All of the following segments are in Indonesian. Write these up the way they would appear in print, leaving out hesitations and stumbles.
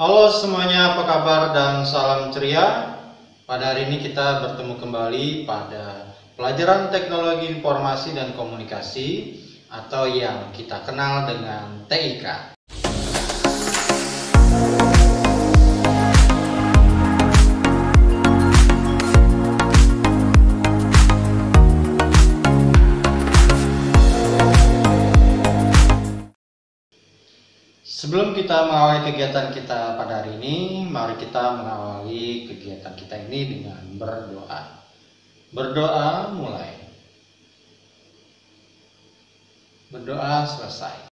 Halo semuanya, apa kabar dan salam ceria. Pada hari ini kita bertemu kembali pada pelajaran teknologi informasi dan komunikasi atau yang kita kenal dengan TIK. Sebelum kita mengawali kegiatan kita pada hari ini, mari kita mengawali kegiatan kita ini dengan berdoa. Berdoa mulai. Berdoa selesai.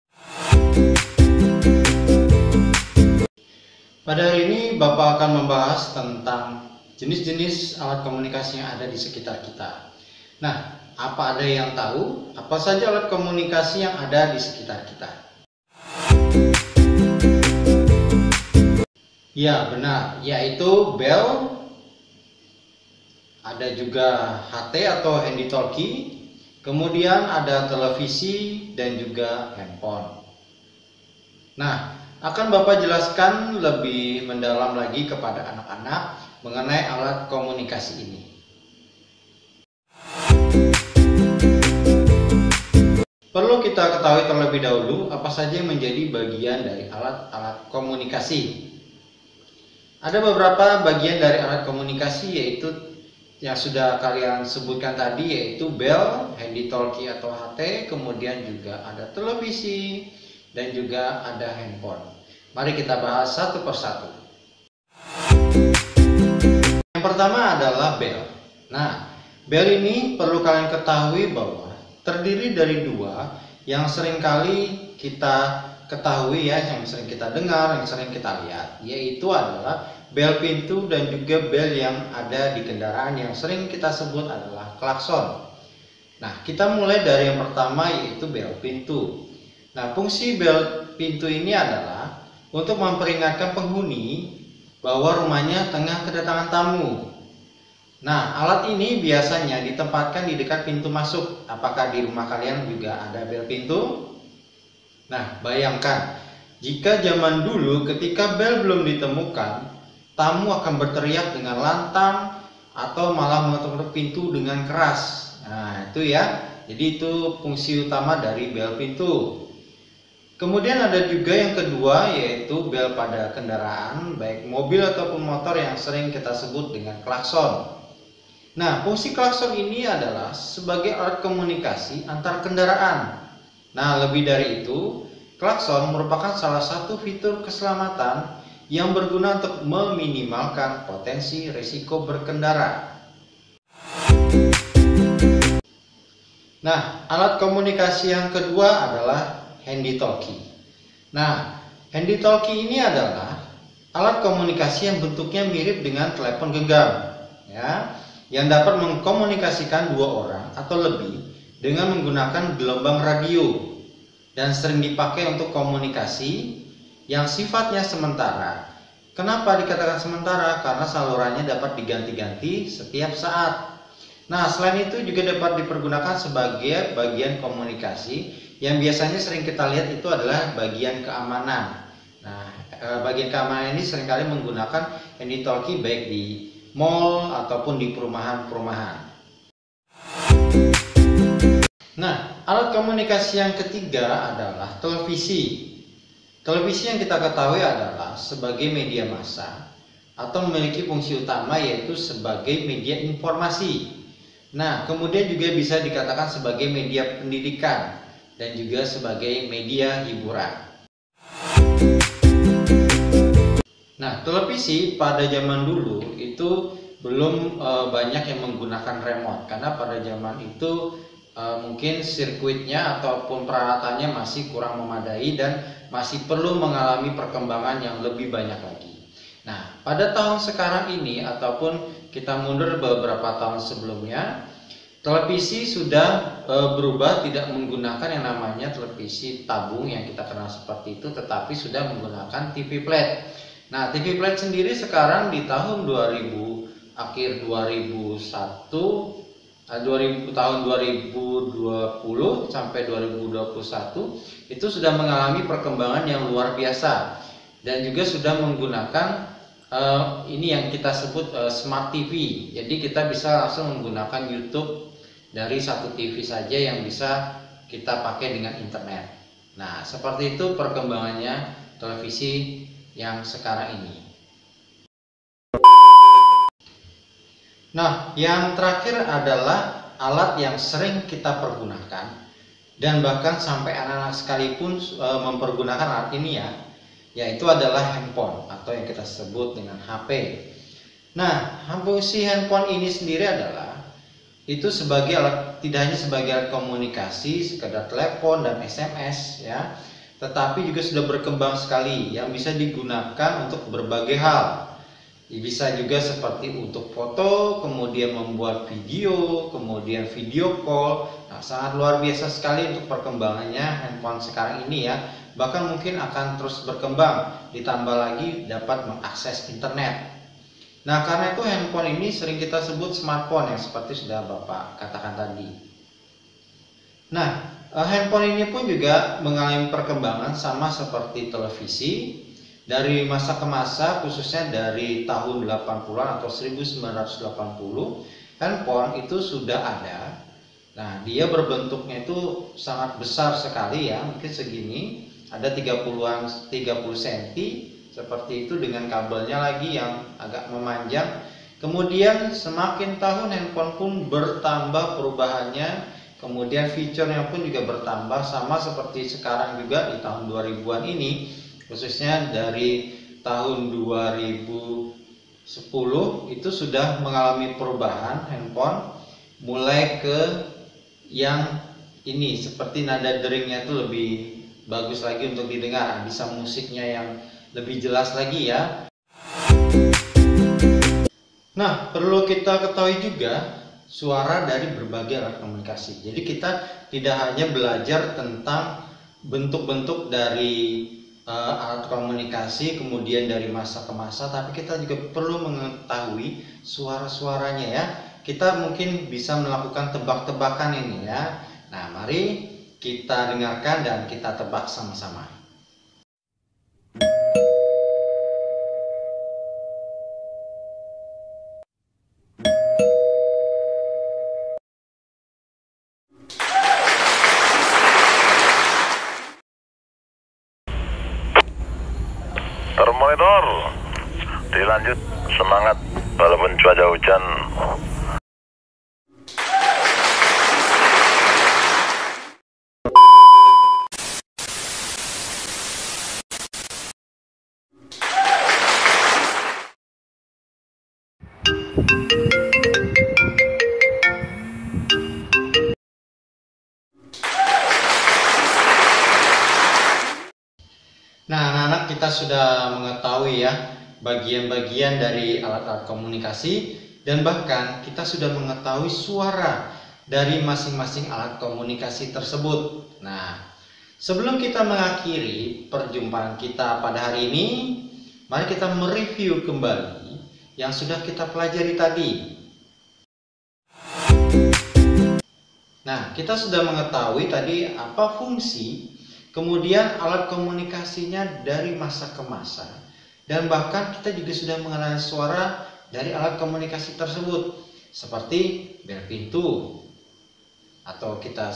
Pada hari ini Bapak akan membahas tentang jenis-jenis alat komunikasi yang ada di sekitar kita. Nah, apa ada yang tahu apa saja alat komunikasi yang ada di sekitar kita? Ya, benar, yaitu bel, ada juga HT atau handy talkie, kemudian ada televisi dan juga handphone. Nah, akan Bapak jelaskan lebih mendalam lagi kepada anak-anak mengenai alat komunikasi ini. Perlu kita ketahui terlebih dahulu apa saja yang menjadi bagian dari alat-alat komunikasi. Ada beberapa bagian dari alat komunikasi, yaitu yang sudah kalian sebutkan tadi, yaitu bel, handy talkie atau HT, kemudian juga ada televisi dan juga ada handphone. Mari kita bahas satu persatu. Yang pertama adalah bel. Nah, bel ini perlu kalian ketahui bahwa terdiri dari dua yang seringkali kita ketahui ya, yang sering kita dengar, yang sering kita lihat, yaitu adalah bel pintu dan juga bel yang ada di kendaraan yang sering kita sebut adalah klakson. Nah, kita mulai dari yang pertama, yaitu bel pintu. Nah, fungsi bel pintu ini adalah untuk memperingatkan penghuni bahwa rumahnya tengah kedatangan tamu. Nah, alat ini biasanya ditempatkan di dekat pintu masuk. Apakah di rumah kalian juga ada bel pintu? Nah, bayangkan jika zaman dulu ketika bel belum ditemukan, tamu akan berteriak dengan lantang atau malah mengetuk pintu dengan keras. Nah, itu ya. Jadi itu fungsi utama dari bel pintu. Kemudian ada juga yang kedua, yaitu bel pada kendaraan, baik mobil ataupun motor, yang sering kita sebut dengan klakson. Nah, fungsi klakson ini adalah sebagai alat komunikasi antar kendaraan. Nah, lebih dari itu, klakson merupakan salah satu fitur keselamatan yang berguna untuk meminimalkan potensi risiko berkendara. Nah, alat komunikasi yang kedua adalah handy talkie. Nah, handy talkie ini adalah alat komunikasi yang bentuknya mirip dengan telepon genggam, ya, yang dapat mengkomunikasikan dua orang atau lebih dengan menggunakan gelombang radio dan sering dipakai untuk komunikasi yang sifatnya sementara. Kenapa dikatakan sementara? Karena salurannya dapat diganti-ganti setiap saat. Nah, selain itu juga dapat dipergunakan sebagai bagian komunikasi yang biasanya sering kita lihat itu adalah bagian keamanan. Nah, bagian keamanan ini seringkali menggunakan handy talkie baik di mall ataupun di perumahan-perumahan. Nah, alat komunikasi yang ketiga adalah televisi. Televisi yang kita ketahui adalah sebagai media massa atau memiliki fungsi utama, yaitu sebagai media informasi. Nah, kemudian juga bisa dikatakan sebagai media pendidikan dan juga sebagai media hiburan. Nah, televisi pada zaman dulu itu belum banyak yang menggunakan remote, karena pada zaman itu mungkin sirkuitnya ataupun peralatannya masih kurang memadai dan masih perlu mengalami perkembangan yang lebih banyak lagi. Nah, pada tahun sekarang ini ataupun kita mundur beberapa tahun sebelumnya, televisi sudah berubah, tidak menggunakan yang namanya televisi tabung yang kita kenal seperti itu, tetapi sudah menggunakan TV flat. Nah, TV flat sendiri sekarang di tahun 2000, akhir 2001, tahun 2020 sampai 2021 itu sudah mengalami perkembangan yang luar biasa. dan juga sudah menggunakan ini yang kita sebut Smart TV. Jadi kita bisa langsung menggunakan YouTube dari satu TV saja yang bisa kita pakai dengan internet. Nah, seperti itu perkembangannya televisi yang sekarang ini. Nah, yang terakhir adalah alat yang sering kita pergunakan dan bahkan sampai anak-anak sekalipun mempergunakan alat ini ya, yaitu adalah handphone atau yang kita sebut dengan HP. Nah, fungsi handphone ini sendiri adalah itu sebagai alat, tidak hanya sebagai alat komunikasi sekedar telepon dan SMS ya, tetapi juga sudah berkembang sekali yang bisa digunakan untuk berbagai hal. Bisa juga seperti untuk foto, kemudian membuat video, kemudian video call. Nah, sangat luar biasa sekali untuk perkembangannya handphone sekarang ini ya. Bahkan mungkin akan terus berkembang, ditambah lagi dapat mengakses internet. Nah, karena itu handphone ini sering kita sebut smartphone yang seperti sudah Bapak katakan tadi. Nah, handphone ini pun juga mengalami perkembangan sama seperti televisi. Dari masa ke masa, khususnya dari tahun 80-an atau 1980, handphone itu sudah ada. Nah, dia berbentuknya itu sangat besar sekali ya, mungkin segini, ada 30 cm, seperti itu dengan kabelnya lagi yang agak memanjang. Kemudian semakin tahun handphone pun bertambah perubahannya, kemudian fiturnya pun juga bertambah, sama seperti sekarang juga di tahun 2000-an ini. Khususnya dari tahun 2010 itu sudah mengalami perubahan handphone, mulai ke yang ini seperti nada deringnya itu lebih bagus lagi untuk didengar, bisa musiknya yang lebih jelas lagi ya. Nah, perlu kita ketahui juga suara dari berbagai alat komunikasi. Jadi kita tidak hanya belajar tentang bentuk-bentuk dari alat komunikasi kemudian dari masa ke masa, tapi kita juga perlu mengetahui suara-suaranya ya. Kita mungkin bisa melakukan tebak-tebakan ini ya. Nah, mari kita dengarkan dan kita tebak sama-sama. Termonitor, dilanjut, semangat walaupun cuaca hujan. Nah, anak-anak, kita sudah mengetahui ya bagian-bagian dari alat-alat komunikasi, dan bahkan kita sudah mengetahui suara dari masing-masing alat komunikasi tersebut. Nah, sebelum kita mengakhiri perjumpaan kita pada hari ini, mari kita mereview kembali yang sudah kita pelajari tadi. Nah, kita sudah mengetahui tadi apa fungsi, kemudian alat komunikasinya dari masa ke masa, dan bahkan kita juga sudah mengenal suara dari alat komunikasi tersebut, seperti bel pintu atau kita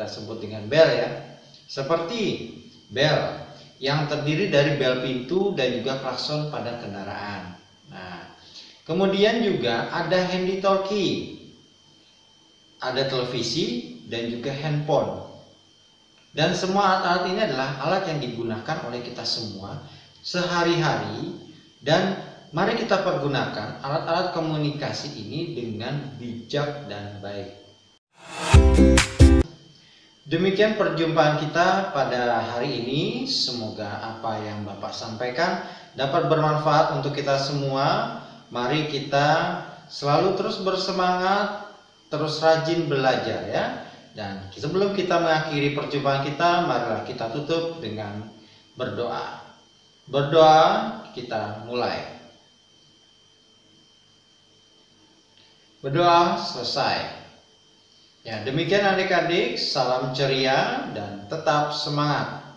sebut dengan bel ya, seperti bel yang terdiri dari bel pintu dan juga klakson pada kendaraan. Nah, kemudian juga ada handy talkie, ada televisi dan juga handphone. Dan semua alat-alat ini adalah alat yang digunakan oleh kita semua sehari-hari, dan mari kita pergunakan alat-alat komunikasi ini dengan bijak dan baik. Demikian perjumpaan kita pada hari ini. Semoga apa yang Bapak sampaikan dapat bermanfaat untuk kita semua. Mari kita selalu terus bersemangat, terus rajin belajar ya. Dan sebelum kita mengakhiri perjumpaan kita, marilah kita tutup dengan berdoa. Berdoa, kita mulai. Berdoa selesai. Ya, demikian adik-adik, salam ceria dan tetap semangat.